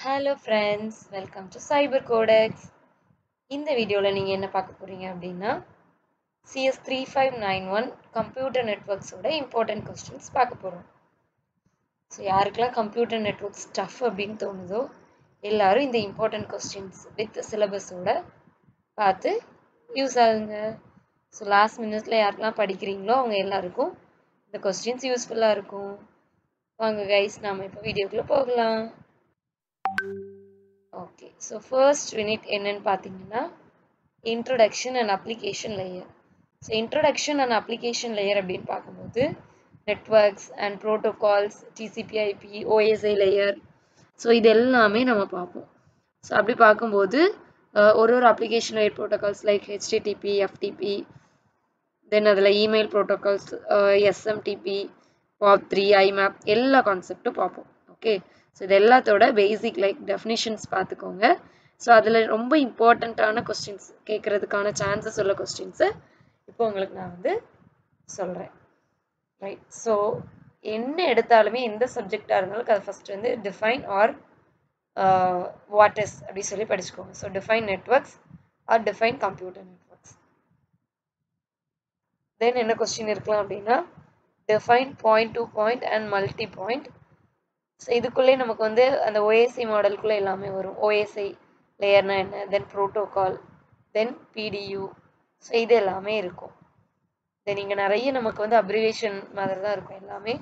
Hello friends, welcome to Cyber Codex. இந்த வீடியோல நீங்க என்ன பார்க்க போறீங்க அப்படின்னா CS3591 கம்ப்யூட்டர் நெட்வொர்க்ஸ் ஓட இம்பார்ட்டன்ட் क्वेश्चंस பார்க்க போறோம். ஸோ யாருக்கெல்லாம் கம்ப்யூட்டர் நெட்வொர்க்ஸ் டஃப் அப்படின்னு தோணுதோ எல்லாரும் இந்த இம்பார்ட்டன்ட் क्वेश्चंस வித் சிலபஸோட பார்த்து யூஸ் ஆகுங்க. ஸோ லாஸ்ட் மினிட்ல யாருக்கெல்லாம் படிக்கிறீங்களோ அவங்க எல்லாருக்கும் இந்த क्वेश्चंस யூஸ்ஃபுல்லா இருக்கும். வாங்க கைஸ், நாம இப்போ வீடியோக்குள்ள போகலாம். Okay, so first unit என்னன்னு பார்த்தீங்கன்னா introduction and application layer. So introduction and application layer அப்படின்னு பார்க்கும்போது networks and protocols, TCP/IP, OSI layer, so இது எல்லாமே நம்ம பார்ப்போம். ஸோ அப்படி பார்க்கும்போது ஒரு application layer protocols like HTTP, FTP, then அதில் email protocols, SMTP, POP3, IMAP எல்லா கான்செப்டும் பார்ப்போம். ஓகே, ஸோ இது எல்லாத்தோட பேசிக் லைக் டெஃபினிஷன்ஸ் பார்த்துக்கோங்க. ஸோ அதில் ரொம்ப இம்பார்ட்டண்ட்டான கொஸ்டின்ஸ் கேட்குறதுக்கான சான்சஸ் உள்ள கொஸ்டின்ஸை இப்போ உங்களுக்கு நான் வந்து சொல்கிறேன். ரைட், ஸோ என்ன எடுத்தாலுமே எந்த சப்ஜெக்டாக இருந்தாலும் அதை ஃபஸ்ட்டு வந்து டிஃபைன் ஆர் வாட் இஸ் அப்படி சொல்லி படிச்சுக்கோங்க. So define networks or define computer networks. Then என்ன கொஸ்டின் இருக்கலாம் அப்படின்னா define point to point and multi point. So இதுக்குள்ளே நமக்கு வந்து அந்த ஓஎஸ்ஐ மாடலுக்குள்ளே எல்லாமே வரும். ஓஎஸ்ஐ லேயர்னா என்ன, தென் ப்ரோட்டோகால், தென் பிடியூ, ஸோ இது எல்லாமே இருக்கும். தென் இங்கே நிறைய நமக்கு வந்து அப்ரிவேஷன் மாதிரி தான் இருக்கும் எல்லாமே.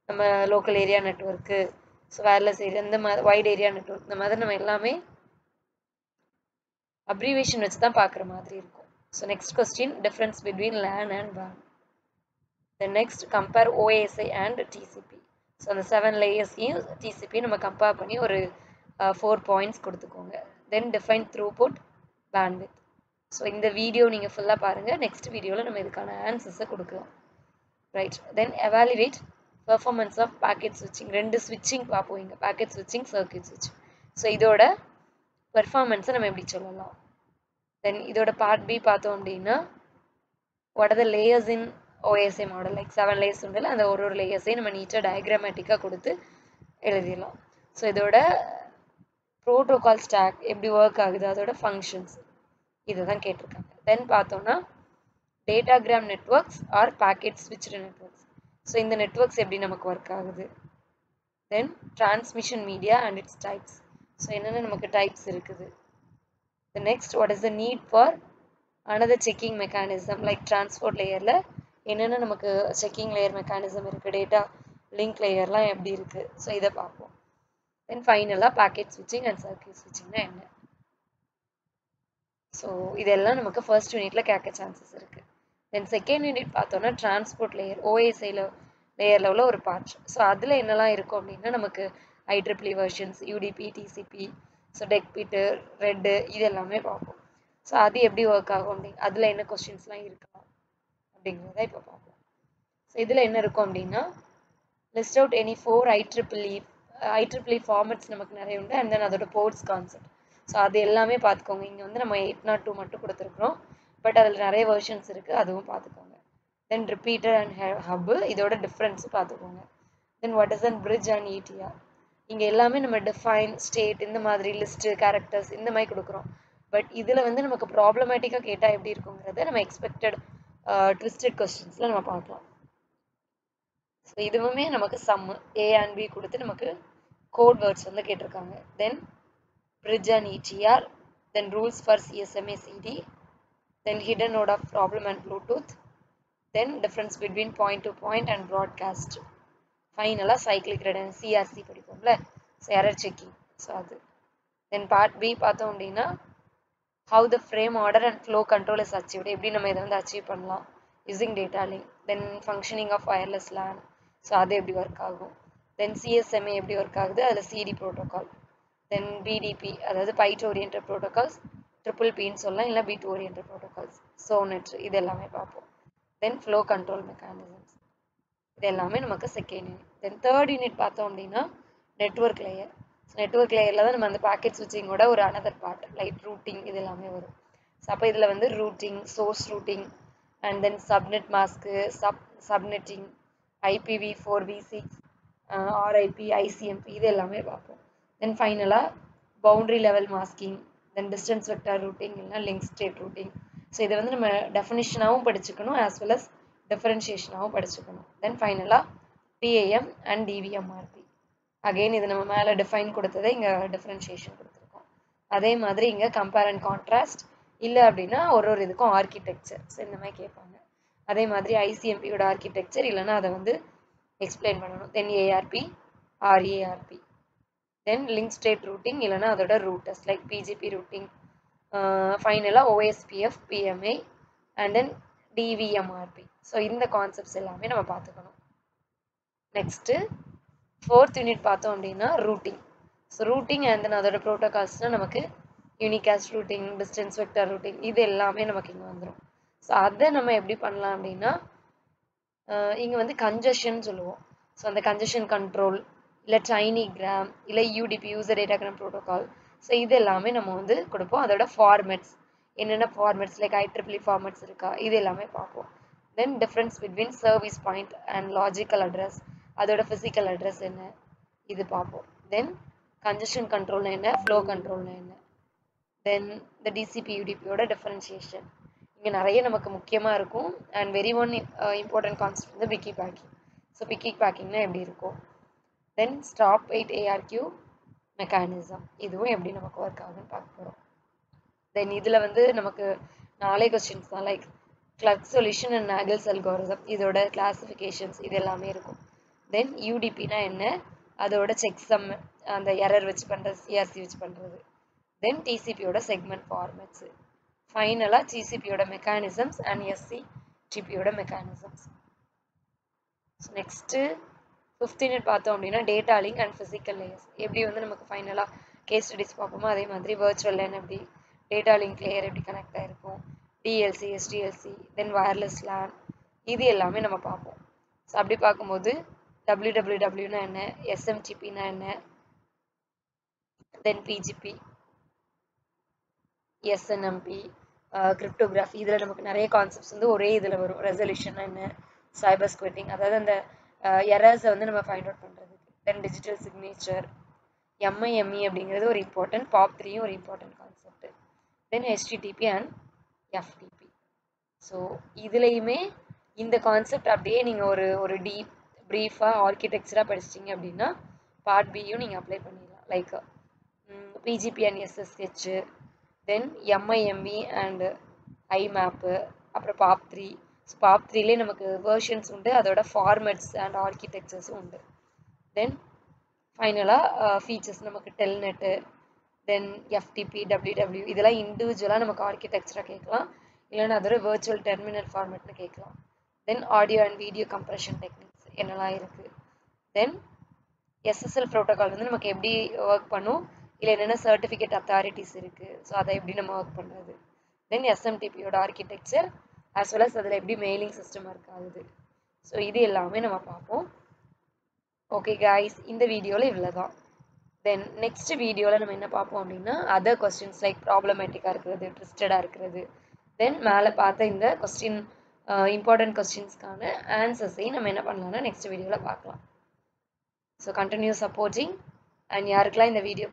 நம்ம local area network, so wireless area, இந்த மாதிரி வைட் ஏரியா நெட்வொர்க், இந்த மாதிரி நம்ம எல்லாமே அப்ரிவேஷன் வச்சு தான் பார்க்குற மாதிரி இருக்கும். So next question difference between LAN and WAN. Then next compare OSI and TCP. So அந்த 7 லேயர்ஸையும் டிசிபி நம்ம கம்பேர் பண்ணி ஒரு 4 பாயிண்ட்ஸ் கொடுத்துக்கோங்க. Then define throughput, bandwidth. So இந்த வீடியோ நீங்கள் ஃபுல்லாக பாருங்கள். நெக்ஸ்ட் வீடியோவில் நம்ம இதுக்கான ஆன்சர்ஸை கொடுக்கலாம். Right, then evaluate performance of packet ஸ்விட்சிங். 2 ஸ்விட்சிங் பார்ப்போம் இங்கே, பேக்கெட் ஸ்விட்சிங், சர்க்யூட் ஸ்விட்சிங். ஸோ இதோட பெர்ஃபார்மன்ஸை நம்ம எப்படி சொல்லலாம். தென் இதோட பார்ட் பி பார்த்தோம் அப்படின்னா what are the layers in OSI model, like 7 layers உண்டு. அந்த ஒரு லேயர்ஸையும் நம்ம நீட்டாக டயக்ராமேட்டிக்காக கொடுத்து எழுதிடலாம். ஸோ இதோட ப்ரோட்டோகால் ஸ்டாக் எப்படி ஒர்க் ஆகுது, அதோட ஃபங்க்ஷன்ஸ், இதை தான் கேட்டிருக்காங்க. தென் பார்த்தோம்னா datagram networks are packet switched networks. So இந்த நெட்வொர்க்ஸ் எப்படி நமக்கு ஒர்க் ஆகுது. Then transmission media and its types. So என்னென்ன நமக்கு டைப்ஸ் இருக்குது. The next, what is the need for another checking mechanism, like transport layerல என்னென்ன நமக்கு செக்கிங் லேயர் மெக்கானிசம் இருக்குது, டேட்டா லிங்க் லேயர்லாம் எப்படி இருக்குது, ஸோ இதை பார்ப்போம். தென் ஃபைனலாக பேக்கெட் ஸ்விட்சிங் அண்ட் சர்க்யூட் ஸ்விட்சிங்னா என்ன. ஸோ இதெல்லாம் நமக்கு ஃபர்ஸ்ட் யூனிட்ல கேட்க சான்சஸ் இருக்குது. தென் செகண்ட் யூனிட் பார்த்தோன்னா டிரான்ஸ்போர்ட் லேயர், ஓஎஸ்ஐல லேயரில் உள்ள ஒரு பார்ட். ஸோ அதில் என்னெல்லாம் இருக்கும் அப்படின்னா நமக்கு IEEE versions, UDP, TCP, so டெக்பிட்டு, ரெட்டு, இது எல்லாமே பார்ப்போம். ஸோ அது எப்படி ஒர்க் ஆகும் அப்படிங்க, அதில் என்ன கொஸ்டின்ஸ்லாம் இருக்கா அப்படிங்கிறத இப்போ பார்ப்போம். ஸோ இதில் என்ன இருக்கும் அப்படின்னா list out any 4 IEEE formats நமக்கு நிறைய உண்டு. அண்ட் தென் அதோட போர்ட்ஸ் கான்செப்ட். ஸோ அது எல்லாமே பார்த்துக்கோங்க. இங்கே வந்து நம்ம 802 மட்டும் கொடுத்துருக்குறோம், பட் அதில் நிறைய வெர்ஷன்ஸ் இருக்குது, அதுவும் பார்த்துக்கோங்க. தென் ரிப்பீட்டர் அண்ட் ஹப்பு, இதோட டிஃப்ரென்ஸ் பார்த்துக்கோங்க. Then what is and bridge and ETR. இங்கே எல்லாமே நம்ம டிஃபைன், ஸ்டேட், இந்த மாதிரி லிஸ்ட்டு, கேரக்டர்ஸ் இந்த மாதிரி கொடுக்குறோம். பட் இதில் வந்து நமக்கு ப்ராப்ளமேட்டிக்காக கேட்டால் எப்படி இருக்குங்கிறத நம்ம எக்ஸ்பெக்டட் ட்விஸ்டட் கொஸ்டின்ஸில் நம்ம பார்க்கலாம். ஸோ இதுவுமே நமக்கு சம்மு A and B கொடுத்து நமக்கு கோட் வேர்ட்ஸ் வந்து கேட்டிருக்காங்க. Then bridge and ETR, then rules for CSMA CD, then hidden node of problem and Bluetooth, then difference between point to point and broadcast. ஃபைனலாக cyclic redundancy, CRC படிப்போம்ல, so error checking, so அது. Then part B பார்த்தோம் அப்படின்னா how the frame order and flow control is achieved, எப்படி நம்ம இதை வந்து achieve பண்ணலாம் using data link. Then functioning of wireless LAN, so அது எப்படி ஒர்க் ஆகும். தென் CSMA எப்படி ஒர்க் ஆகுது, அதில் CD ப்ரோட்டோகால். தென் BDP, அதாவது பைட் ஓரியன்டட் ப்ரோட்டோகால்ஸ், PPPன்னு சொல்லலாம், இல்லை பிட் ஓரியன்டட் ப்ரோட்டோகால்ஸ், சோனெட், இது எல்லாமே பார்ப்போம். தென் ஃப்ளோ கண்ட்ரோல் மெக்கானிசம்ஸ், இது எல்லாமே நமக்கு second unit. Then third unit பார்த்தோம் அப்படின்னா நெட்வொர்க் லேயர். நெட்வொர்க் லேயரில் தான் நம்ம அந்த பேக்கெட் ஸ்விட்சிங்கோட ஒரு அனதர் பார்ட் லைக் ரூட்டிங், இது எல்லாமே வரும். ஸோ அப்போ இதில் வந்து routing, source routing, and then subnet mask, subnetting, IPv4, V6, RIP, ICMP, இது எல்லாமே பார்ப்போம். தென் ஃபைனலாக பவுண்டரி லெவல் மாஸ்கிங், தென் டிஸ்டன்ஸ் வெக்டார் ரூட்டிங் இல்லைனா லிங்க் ஸ்டேட் ரூட்டிங். ஸோ இதை வந்து நம்ம டெஃபினிஷனாகவும் படிச்சுக்கணும் ஆஸ் வெல் அஸ் டிஃபரன்ஷியேஷனாகவும் படிச்சுக்கணும். தென் ஃபைனலாக டிஏஎம் அண்ட் டிவிஎம்ஆர்பி. அகெயின் இது நம்ம மேலே டிஃபைன் கொடுத்ததை இங்கே டிஃபரன்ஷியேஷன் கொடுத்துருக்கோம். அதே மாதிரி இங்கே கம்பேர் அண்ட் கான்ட்ராஸ்ட், இல்லை அப்படின்னா ஒரு இதுக்கும் ஆர்கிடெக்சர். ஸோ இந்த மாதிரி கேட்பாங்க. அதே மாதிரி ஐசிஎம்பியோட ஆர்கிடெக்சர் இல்லைன்னா அதை வந்து எக்ஸ்பிளைன் பண்ணணும். Then ARP, RARP. Then link state routing இல்லைனா அதோட ரூட்டர்ஸ் லைக் பிஜிபி ரூட்டிங். ஃபைனலாக OSPF, PMI and then DVMRP. So இந்த கான்செப்ட்ஸ் எல்லாமே நம்ம பார்த்துக்கணும். நெக்ஸ்ட்டு 4th யூனிட் பார்த்தோம் அப்படின்னா routing. So routing and then அதோட ப்ரோட்டோகால்ஸ்னால் நமக்கு unicast routing, distance vector routing, இது எல்லாமே நமக்கு இங்கே வந்துடும். ஸோ அதை நம்ம எப்படி பண்ணலாம் அப்படின்னா இங்கே வந்து கன்ஜஷன் சொல்லுவோம். ஸோ அந்த கன்ஜஷன் கண்ட்ரோல் இல்லை டைனிகிராம் இல்லை UDP, user datagram protocol. So இது எல்லாமே நம்ம வந்து கொடுப்போம். அதோட ஃபார்மேட்ஸ் என்னென்ன ஃபார்மேட்ஸ் லைக் IEEE ஃபார்மேட்ஸ் இருக்கா, இது எல்லாமே பார்ப்போம். Then difference between service point and logical address, அதோட ஃபிசிக்கல் அட்ரஸ் என்ன, இது பார்ப்போம். தென் கன்ஜஷன் கண்ட்ரோல்னா என்ன, ஃப்ளோ கண்ட்ரோல்னா என்ன. தென் இந்த டிசிபி யூடிபியோட டிஃபரன்ஷியேஷன் இங்கே நிறைய நமக்கு முக்கியமாக இருக்கும். And very one important concept வந்து பிக்கி பேக்கிங். ஸோ பிக்கி பேக்கிங்னா எப்படி இருக்கும். தென் ஸ்டாப் வெயிட் ஏஆர்கியூ மெக்கானிசம், இதுவும் எப்படி நமக்கு ஒர்க் ஆகுன்னு பார்க்க போகிறோம். தென் இதில் வந்து நமக்கு 4 கொஸ்டின்ஸ் தான் like Clark solution and Nagle's algorithm, இதோட கிளாசிஃபிகேஷன்ஸ் இது எல்லாமே இருக்கும். தென் யூடிபினா என்ன, அதோட செக் சம், அந்த எரர் வச்சு பண்ணுறது, சிஆர்சி வச்சு பண்ணுறது. தென் டிசிபியோட செக்மெண்ட் ஃபார்மேட்ஸு. ஃபைனலாக ஜிசிபியோட மெக்கானிசம்ஸ் அண்ட் எஸ்சிடிபியோட மெக்கானிசம்ஸ். நெக்ஸ்ட்டு 5th யூனிட் பார்த்தோம் அப்படின்னா data link and physical layers. எப்படி வந்து நமக்கு ஃபைனலாக கேஸ் ஸ்டடிஸ் பார்ப்போமோ அதே மாதிரி வர்ச்சுவல் லேன் எப்படி டேட்டா லிங்க் லேயர் எப்படி கனெக்ட் ஆகிருக்கும், DLC, SDLC, then wireless LAN, இது எல்லாமே நம்ம பார்ப்போம். ஸோ அப்படி பார்க்கும்போது WWWனா என்ன, SMTPனா என்ன, தென் பிஜிபி, SNMP, கிரிப்டோகிராஃபி, இதில் நமக்கு நிறைய கான்செப்ட்ஸ் வந்து ஒரே இதில் வரும். ரெசல்யூஷன்னா என்ன, சைபர் ஸ்குவெட்டிங், அதாவது அந்த எரர்ஸை வந்து நம்ம ஃபைண்ட் அவுட் பண்ணுறதுக்கு. தென் டிஜிட்டல் சிக்னேச்சர், MIME அப்படிங்கிறது ஒரு இம்பார்ட்டன்ட், POP3யும் ஒரு important concept. Then HTTP and FTP. So இதுலேயுமே இந்த கான்செப்ட் அப்படியே நீங்கள் ஒரு டீப் ப்ரீஃபாக ஆர்கிடெக்சராக படிச்சிட்டிங்க அப்படின்னா பார்ட் பியும் நீங்கள் அப்ளை பண்ணிடலாம். Like PGP and SSH, then MIME and IMAP, அப்புறம் POP3. ஸோ POP3லே நமக்கு வேர்ஷன்ஸ் உண்டு, அதோட ஃபார்மேட்ஸ் அண்ட் ஆர்கிடெக்சர்ஸும் உண்டு. தென் ஃபைனலாக ஃபீச்சர்ஸ் நமக்கு டெல்நெட்டு, தென் FTP, WW, இதெல்லாம் இண்டிவிஜுவலாக நமக்கு ஆர்கிடெக்சராக கேட்கலாம், இல்லைன்னா அதோட வேர்ச்சுவல் டெர்மினல் ஃபார்மேட்னு கேட்கலாம். Then audio and video compression techniques என்னெல்லாம் இருக்குது. தென் SSL ப்ரோட்டோகால் வந்து நமக்கு எப்படி ஒர்க் பண்ணும், இல்லை என்னென்ன சர்டிஃபிகேட் அத்தாரிட்டிஸ் இருக்குது, ஸோ அதை எப்படி நம்ம ஒர்க் பண்ணுறது. தென் SMTPயோட ஆர்கிடெக்சர் ஆஸ் வெல் அஸ் அதில் எப்படி மெயிலிங் சிஸ்டம் ஒர்க் ஆகுது. ஸோ இது எல்லாமே நம்ம பார்ப்போம். ஓகே கைஸ், இந்த வீடியோவில் இவ்வளோ தான். தென் நெக்ஸ்ட் வீடியோவில் நம்ம என்ன பார்ப்போம் அப்படின்னா அதர் கொஸ்டின்ஸ் லைக் ப்ராப்ளமேட்டிக்காக இருக்கிறது, ட்விஸ்டடாக இருக்கிறது. தென் மேலே பார்த்த இந்த கொஸ்டின் இம்பார்ட்டன்ட் கொஸ்டின்ஸ்க்கான ஆன்சர்ஸையும் நம்ம என்ன பண்ணலாம்னா நெக்ஸ்ட் வீடியோவில் பார்க்கலாம். So continue supporting. அண்ட் யாருக்கெல்லாம் இந்த வீடியோ